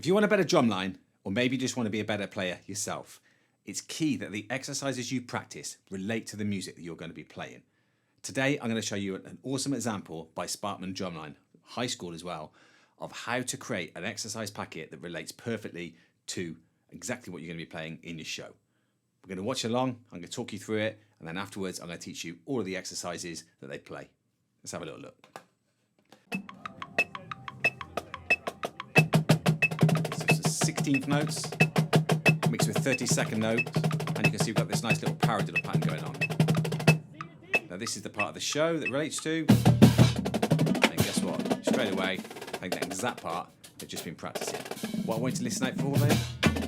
If you want a better drumline, or maybe you just want to be a better player yourself, it's key that the exercises you practice relate to the music that you're going to be playing. Today, I'm going to show you an awesome example by Sparkman Drumline, high school as well, of how to create an exercise packet that relates perfectly to exactly what you're going to be playing in your show. We're going to watch along, I'm going to talk you through it, and then afterwards I'm going to teach you all of the exercises that they play. Let's have a little look. So it's 16th notes, mixed with 30-second notes, and you can see we've got this nice little paradiddle pattern going on. Now this is the part of the show that relates to, and guess what? Straight away, I think that exact part they've just been practicing. What I want you to listen out for then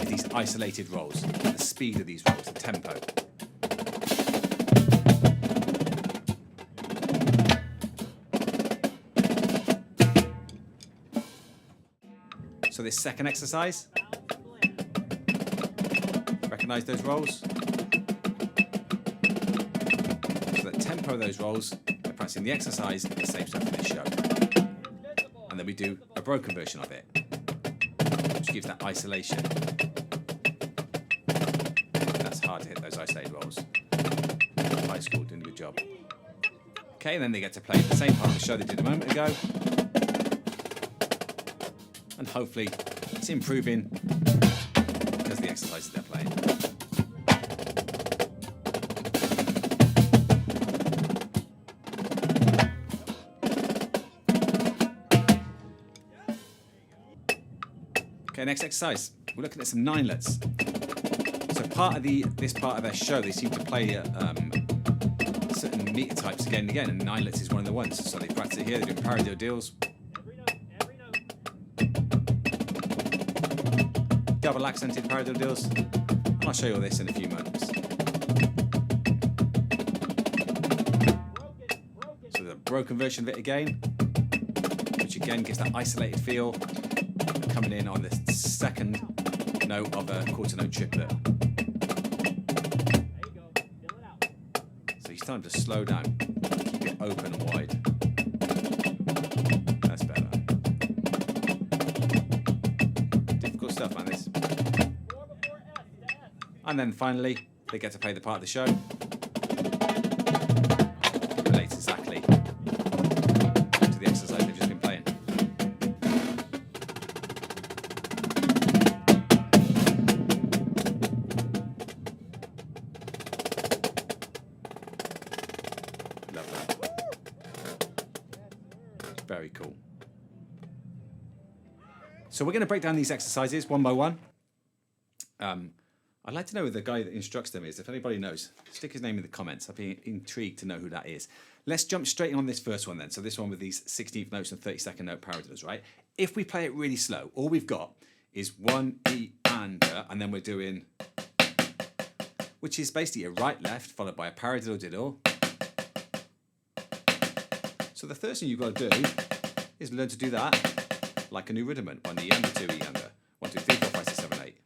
is these isolated rolls, the speed of these rolls, the tempo. So this second exercise, recognize those rolls. So the tempo of those rolls, they're practicing the exercise, the same stuff in the show. And then we do a broken version of it, which gives that isolation. That's hard to hit those isolated rolls. High school doing a good job. Okay, and then they get to play the same part of the show they did a moment ago. And hopefully it's improving because of the exercises they're playing. Okay, next exercise. We're looking at some ninelets. So this part of their show, they seem to play certain meter types again and again, and ninelets is one of the ones. So they practice it here. They're doing paradiddles. Double accented paradiddles, and I'll show you all this in a few moments. So the broken version of it again, which again gives that isolated feel, coming in on the second note of a quarter note triplet. So he's starting to slow down, keep it open and wide. That's better. Difficult stuff, man, this. And then finally, they get to play the part of the show. It relates exactly to the exercise they've just been playing. Love that. Very cool. So we're going to break down these exercises one by one. I'd like to know who the guy that instructs them is. If anybody knows, stick his name in the comments. I'd be intrigued to know who that is. Let's jump straight in on this first one then. So this one with these 16th notes and 30-second note paradiddles, right? If we play it really slow, all we've got is 1 E and then we're doing, which is basically a right-left followed by a paradiddle diddle. So the first thing you've got to do is learn to do that like a new rudiment. 1 E and 2 E and 1, 2, 3, 4, 5, 6, 7, 8.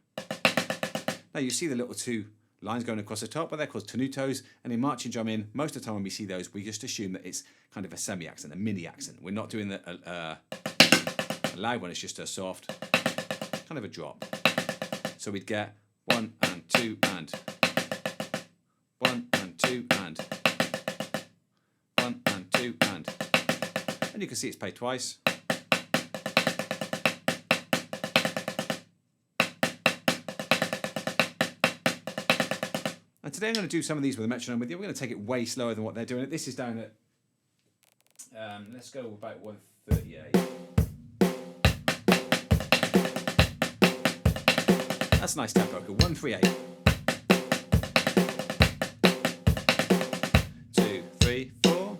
Now you see the little two lines going across the top, but they're called tenutos, and in marching drumming, most of the time when we see those, we just assume that it's kind of a semi-accent, a mini accent. We're not doing a loud one, it's just a soft, kind of a drop. So we'd get 1 and 2 and 1 and 2 and 1 and 2 and you can see it's played twice. And today I'm going to do some of these with a metronome with you. We're going to take it way slower than what they're doing. This is down at, let's go about 138. That's a nice tempo. 138. 2, 3, 4.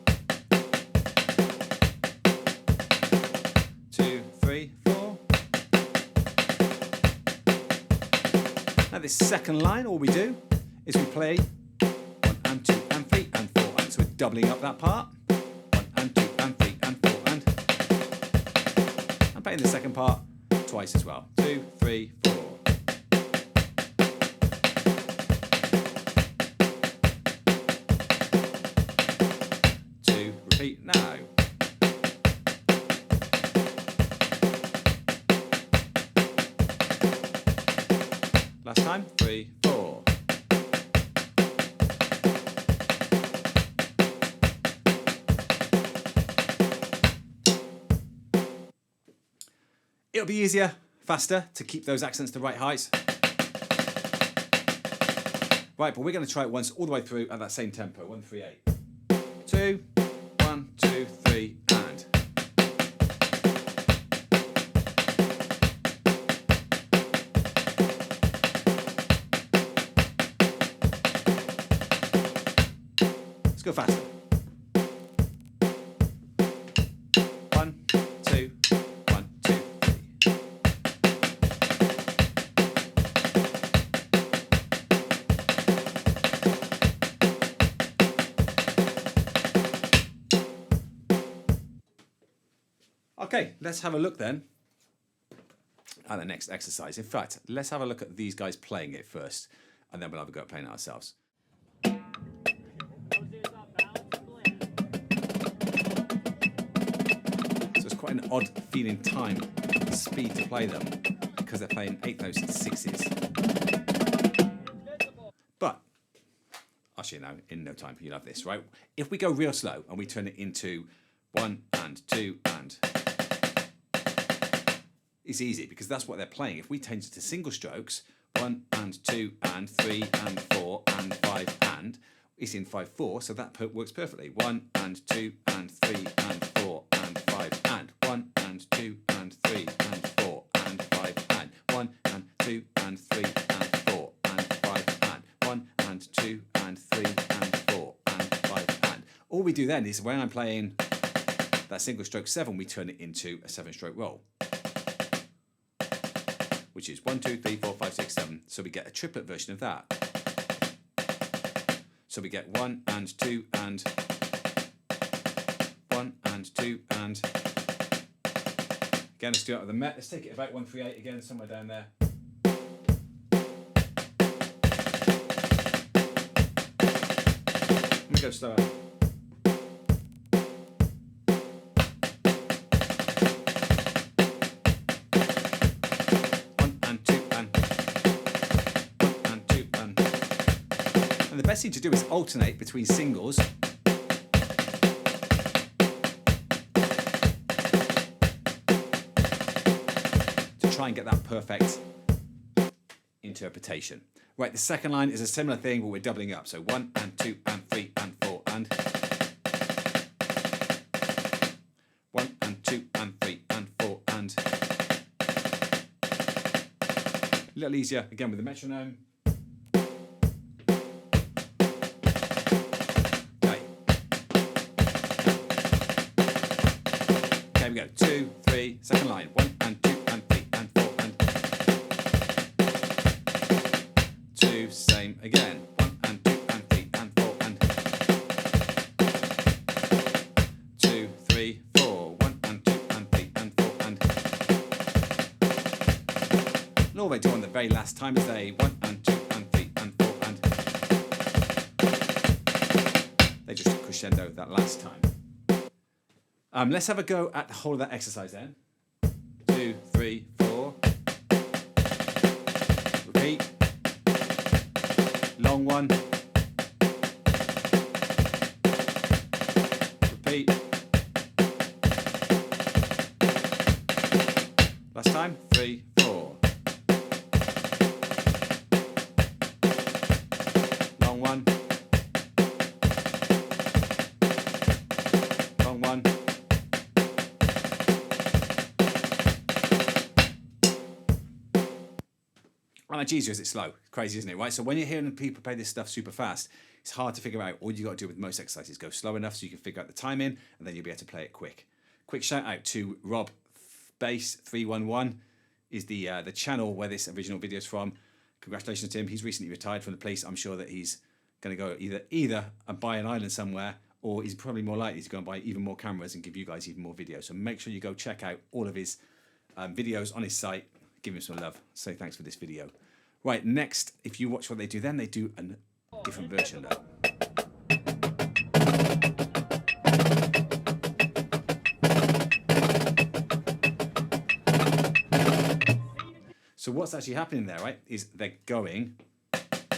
2, 3, 4. Now this second line, all we do is we play 1 and 2 and 3 and 4 and so we're doubling up that part. 1 and 2 and 3 and 4 and I'm playing the second part twice as well. 2, 3, 4. 2, repeat now. Last time, 3, 4. It'll be easier, faster to keep those accents the right heights. Right, but we're going to try it once all the way through at that same tempo. 1, 3, 8. 2, 1, 2, 3, and. Let's go faster. 1, 2, 1, 2, 3. Okay, let's have a look then at the next exercise. In fact, let's have a look at these guys playing it first, and then we'll have a go at playing it ourselves. So it's quite an odd feeling time, speed to play them, because they're playing 8 notes and 6s. But I'll show you now, in no time, you'll have this, right? If we go real slow and we turn it into 1 and 2 and, it's easy because that's what they're playing. If we change it to single strokes, 1 and 2 and 3 and 4 and 5 and, it's in 5/4, so that works perfectly. 1 and 2 and 3 and 4 and 5 and 1 and 2 and 3 and 4 and 5 and 1 and 2 and 3 and 4 and 5 and 1 and 2 and 3 and 4 and 5 and. All we do then is when I'm playing that single stroke 7, we turn it into a 7-stroke roll, which is 1, 2, 3, 4, 5, 6, 7. So we get a triplet version of that. So we get 1 and 2 and 1 and 2 and. Again, let's do it with the Met. Let's take it about 1, 3, 8 again, somewhere down there. Let me go slower. 1 and 2 and 1 and 2 and. And the best thing to do is alternate between singles to try and get that perfect interpretation. Right, the second line is a similar thing, but we're doubling up. So 1 and 2 and 3 and 4 and 1 and 2 and 3 and 4 and. A little easier again with the metronome. Okay. Okay, we go 2, 3, second line. 1 and 2 and 3 and 4 and 2, same again. 1 and 2 and 3 and 4 and 2, 3, 4. 1 and 2 and 3 and 4 and. And all they do on the very last time is they 1 and 2 and 3 and 4 and. They just crescendo that last time. Let's have a go at the whole of that exercise then. 2, 3, 4. Repeat. Long one. Repeat. Last time. 3, 4. Long one. Long one. How much easier is it slow? Crazy, isn't it? Right. So when you're hearing people play this stuff super fast, it's hard to figure out. All you got to do with most exercises is go slow enough so you can figure out the timing, and then you'll be able to play it quick. Quick shout out to Rob Bass 311 is the channel where this original video is from. Congratulations to him. He's recently retired from the police. I'm sure that he's going to go either and buy an island somewhere, or he's probably more likely to go and buy even more cameras and give you guys even more videos. So make sure you go check out all of his videos on his site. Give him some love. Say thanks for this video. Right, next, if you watch what they do then, they do a different version though. So what's actually happening there, right, is they're coming at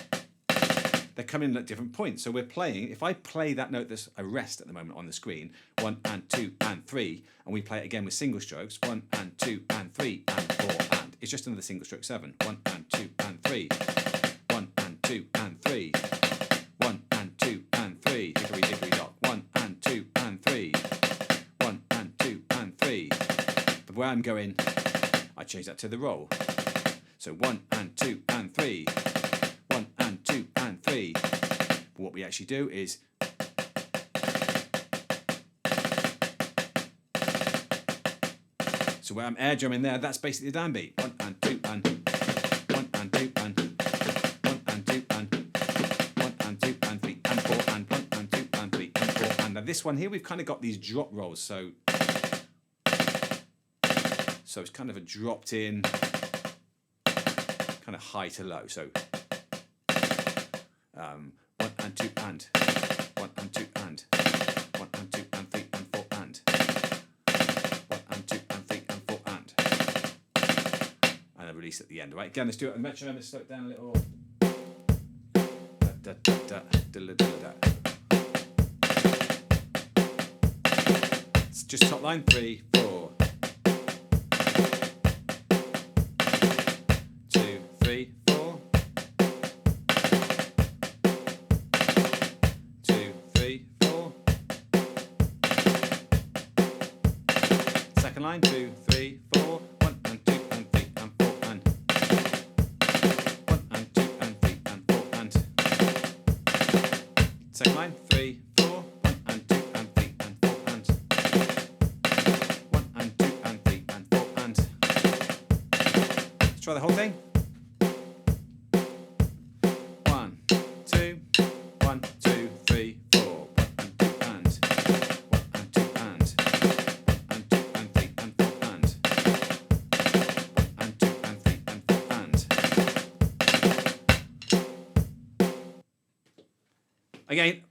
different points. So we're playing, if I play that note that's a rest at the moment on the screen, 1 and 2 and 3, and we play it again with single strokes, 1 and 2 and 3 and 4 and, it's just another single stroke 7, 1 and 2 and 3, 1 and 2 and 3, 1 and 2 and 3, hickory dickory dock, 1 and 2 and 3, 1 and 2 and 3. But where I'm going, I change that to the roll. So 1 and 2 and 3, 1 and 2 and 3. But what we actually do is so where I'm air drumming there, that's basically the downbeat. 1 and 2 and 1 and 2 and 1 and 2 and 1 and 2 and 3 and 4 and 1 and 2 and 3 and 4 and now this one here we've kind of got these drop rolls, so it's kind of a dropped in kind of high to low. So 1 and 2 and 1 and 2 and 1 and 2 and 3 and 4 and 1 and 2 and 3 and 4 and a release at the end. Right, again, let's do it on the metronome. Let's slow it down a little. Da, da, da, da, da, da, da. It's just top line 3, 4. 2, 3, 4. 2, 3, 4. Second line 2, 3, 4. 1 and 2 and 3 and 4 and 1 and 2 and 3 and 4 and second line 3, 4. 1 and 2 and 3 and 4 and 1 and 2 and 3 and 4 and let's try the whole thing. 1, 2, 1, 2, 3, 4. 1 and 2 and 1 and 2 and 1 and 2 and 3 and 4 and 1 and 2 and 3 and 4 and again.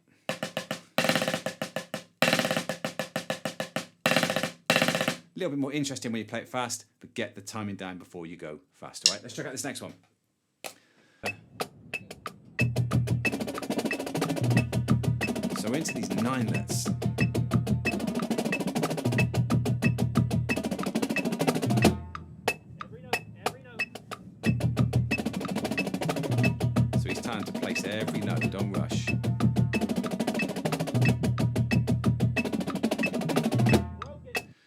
A little bit more interesting when you play it fast, but get the timing down before you go fast. All right, let's check out this next one. So we're into these ninelets. Every note. So it's time to place every note, don't rush.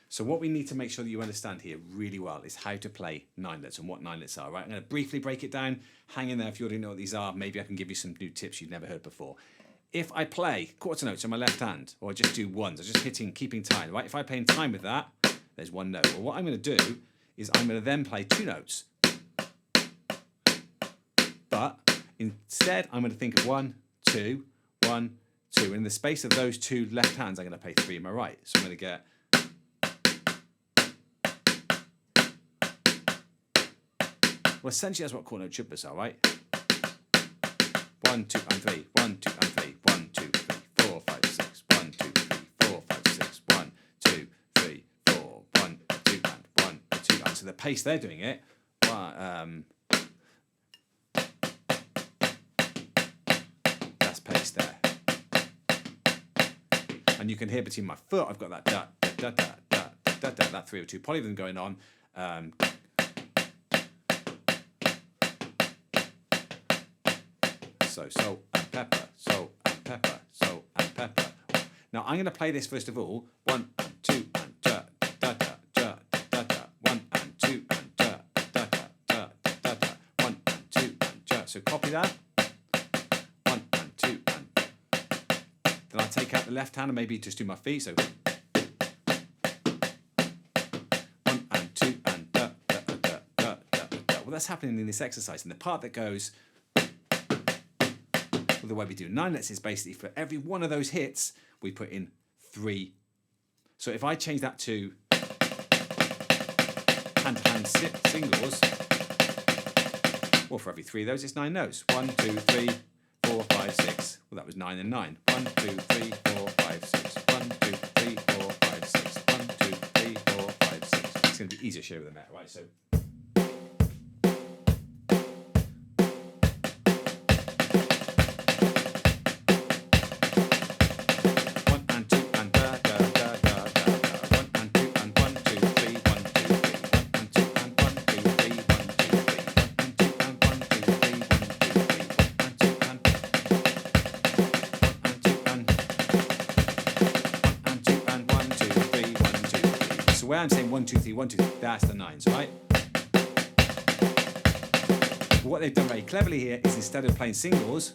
So what we need to make sure that you understand here really well is how to play ninelets and what ninelets are, right? I'm going to briefly break it down. Hang in there if you already know what these are. Maybe I can give you some new tips you've never heard before. If I play quarter notes on my left hand, or I just do ones, I'm just keeping time, right? If I play in time with that, there's one note. Well, what I'm going to do is I'm going to then play two notes. But instead, I'm going to think of 1, 2, 1, 2. And in the space of those two left hands, I'm going to play 3 in my right. So I'm going to get... Well, essentially that's what quarter note triplets are, right? 1, 2 and 3, 1, 2 and 3, 1, 2, 3, 4, 5, 6, 1, 2, 3, 4, 5, 6, 1, 2, 3, 4, 1, 2 and 1, 2 and. So the pace they're doing it, that's pace there. And you can hear between my foot, I've got that da da da da da da, that 3 or 2 polyrhythm going on. So, salt and pepper, salt and pepper, salt and pepper. Now I'm going to play this first of all. 1 and 2 and da da da da da da. 1 and 2 and da da da da da da. 1 and 2 and da. So copy that. 1 and 2 and. Then I'll take out the left hand and maybe just do my feet. So 1 and 2 and da da da da da da. Well, that's happening in this exercise, and the part that goes. The way we do ninelets is basically for every one of those hits, we put in 3. So if I change that to hand-to-hand singles, well, for every 3 of those, it's 9 notes. 1, 2, 3, 4, 5, 6. Well, that was 9 and 9. 1, 2, 3, 4, 5, 6. 1, 2, 3, 4, 5, 6. 1, 2, 3, 4, 5, 6. It's going to be easier to share with the net, right? So I'm saying 1, 2, 3, 1, 2, 3. That's the 9s, right? But what they've done very cleverly here is instead of playing singles,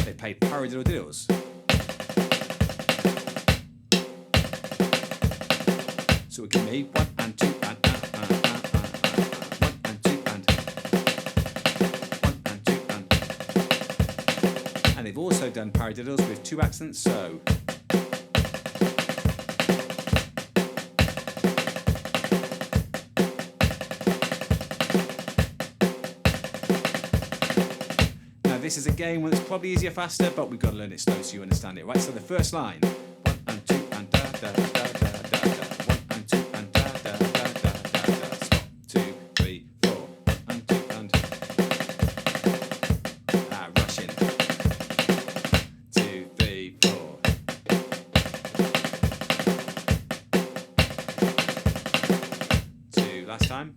they played paradiddle diddles. So it would give me 1 and 2 and 1 and 2 and 1 and 2 and they've also done paradiddles with 2 accents, so now this is a game where it's probably easier faster, but we've got to learn it slow so you understand it, right? So the first line, 1 and 2 and da da da da. Time.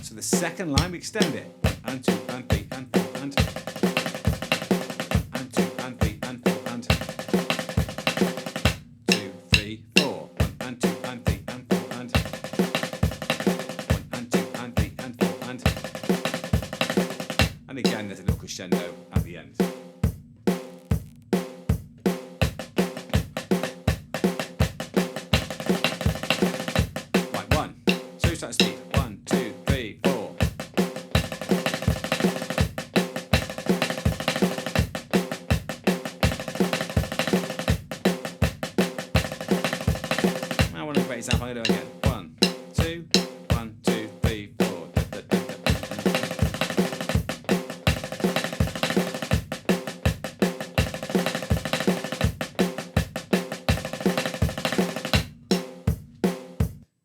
So the second line we extend it. 1 and 2 and 3 and 4 and 1 and 2 and 3 and 4 and 2, 3, 4. 1 and 2 and 3 and 4 and 1 and 2 and 3 and 4 and again there's a little crescendo at the end. Start speed. 1, 2, 3, 4. Now one of the great examples, I'm going to do it again. 1, 2, 1, 2, 3, 4.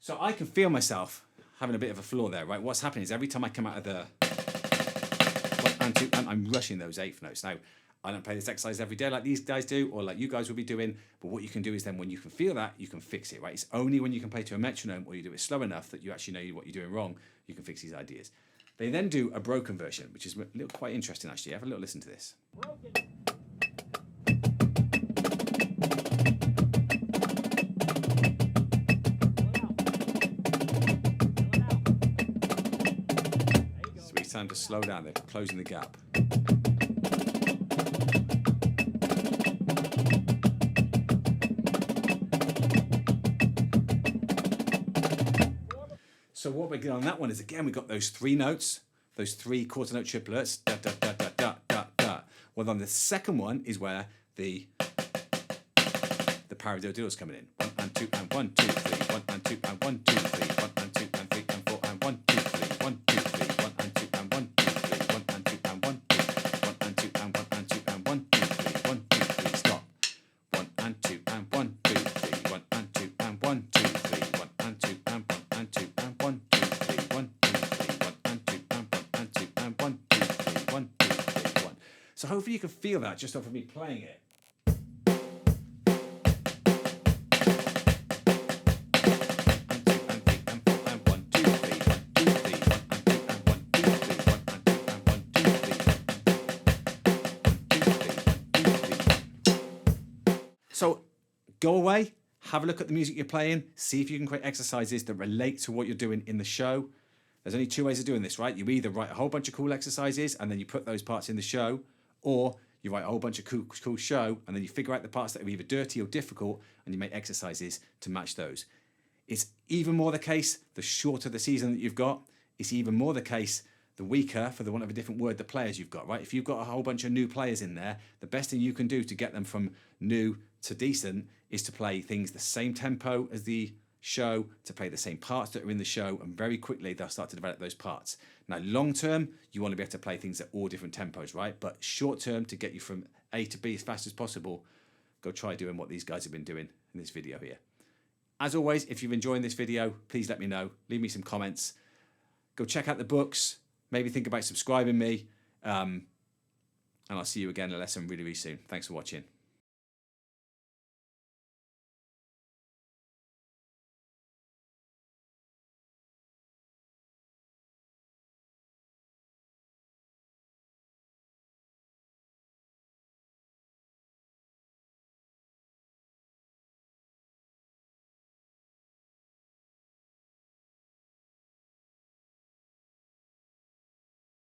So I can feel myself having a bit of a flaw there, right? What's happening is every time I come out of the 1 and 2, I'm rushing those 8th notes. Now, I don't play this exercise every day like these guys do, or like you guys will be doing, but what you can do is then when you can feel that, you can fix it, right? It's only when you can play to a metronome or you do it slow enough that you actually know what you're doing wrong, you can fix these ideas. They then do a broken version, which is quite interesting actually. Have a little listen to this. Broken. Time to slow down, they're closing the gap. So what we're doing on that one is, again, we've got those 3 notes, those 3 quarter note triplets, da da da da da da da. Well, then the second one is where the paradiddle diddle is coming in. 1 and 2 and 1, 2, 3, 1 and 2 and 1, 2, 3, 1 and 2 and 3 and 4 and 1, 2, 3, 1, 2, 3, 1 and 2 and 1, 2, 3, 1 and 2 and 1, 2, 1 and 2 and 1 and 2 and 1, 2, 3, 1, 2, 3, stop. 1 and 2 and 1, 2, 3, 1 and 2 and 1, 2, 3, 1 and 2 and 1 and 2 and 1, 2, 3, 1, 2, 3, 1 and 2 and 1 and 2 and 1, 2, 3, 1, 2, 3, 1. So hopefully you can feel that just off of me playing it. So go away, have a look at the music you're playing, see if you can create exercises that relate to what you're doing in the show. There's only 2 ways of doing this, right? You either write a whole bunch of cool exercises and then you put those parts in the show, or you write a whole bunch of cool show and then you figure out the parts that are either dirty or difficult and you make exercises to match those. It's even more the case the shorter the season that you've got. It's even more the case the weaker, for the want of a different word, the players you've got, right? If you've got a whole bunch of new players in there, the best thing you can do to get them from new to decent is to play things the same tempo as the show, to play the same parts that are in the show, and very quickly they'll start to develop those parts. Now, long term, you want to be able to play things at all different tempos, right? But short term, to get you from A to B as fast as possible, go try doing what these guys have been doing in this video here. As always, if you're enjoying this video, please let me know. Leave me some comments. Go check out the books. Maybe think about subscribing me. And I'll see you again in a lesson really, really soon. Thanks for watching.